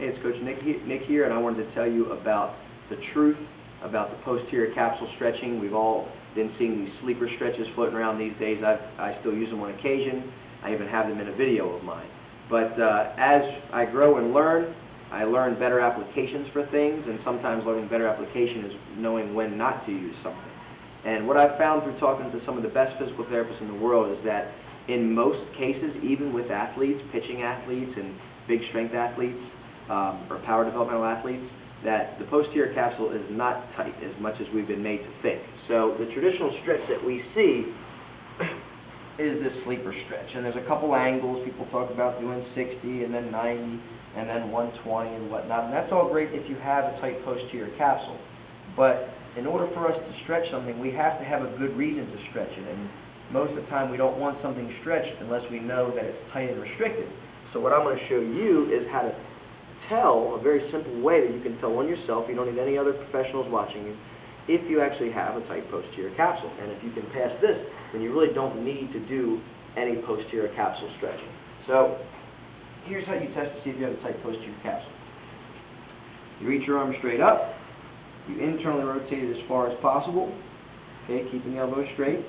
Hey, it's Coach Nick here, and I wanted to tell you about the truth about the posterior capsule stretching. We've all been seeing these sleeper stretches floating around these days. I still use them on occasion. I even have them in a video of mine. But as I grow and learn, I learn better applications for things, and sometimes learning better application is knowing when not to use something. And what I've found through talking to some of the best physical therapists in the world is that in most cases, even with athletes, pitching athletes and big strength athletes, or power developmental athletes, that the posterior capsule is not tight as much as we've been made to think. So the traditional stretch that we see is this sleeper stretch, and there's a couple angles. People talk about doing 60 and then 90 and then 120 and whatnot, and that's all great if you have a tight posterior capsule. But in order for us to stretch something, we have to have a good reason to stretch it, and most of the time we don't want something stretched unless we know that it's tight and restricted. So what I'm going to show you is how to tell, a very simple way that you can tell on yourself, you don't need any other professionals watching you, if you actually have a tight posterior capsule. And if you can pass this, then you really don't need to do any posterior capsule stretching. So here's how you test to see if you have a tight posterior capsule. You reach your arm straight up, you internally rotate it as far as possible, okay, keeping the elbow straight,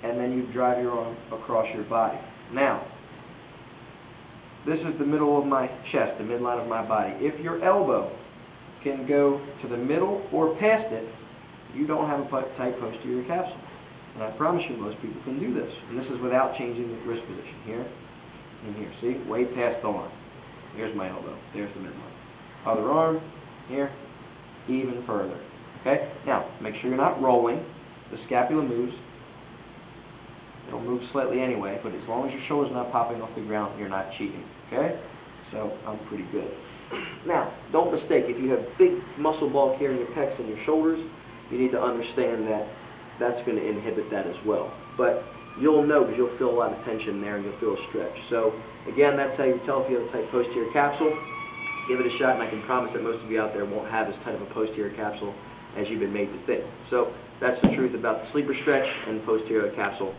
and then you drive your arm across your body. Now, this is the middle of my chest, the midline of my body. If your elbow can go to the middle or past it, you don't have a tight posterior capsule. And I promise you most people can do this. And this is without changing the wrist position. Here and here. See? Way past the arm. Here's my elbow. There's the midline. Other arm. Here. Even further. Okay? Now, make sure you're not rolling. The scapula moves. It'll move slightly anyway, but as long as your shoulder's not popping off the ground, you're not cheating, okay? So I'm pretty good. Now, don't mistake, if you have big muscle bulk here in your pecs and your shoulders, you need to understand that that's going to inhibit that as well. But you'll know because you'll feel a lot of tension there and you'll feel a stretch. So again, that's how you tell if you have a tight posterior capsule. Give it a shot, and I can promise that most of you out there won't have as tight of a posterior capsule as you've been made to think. So that's the truth about the sleeper stretch and posterior capsule.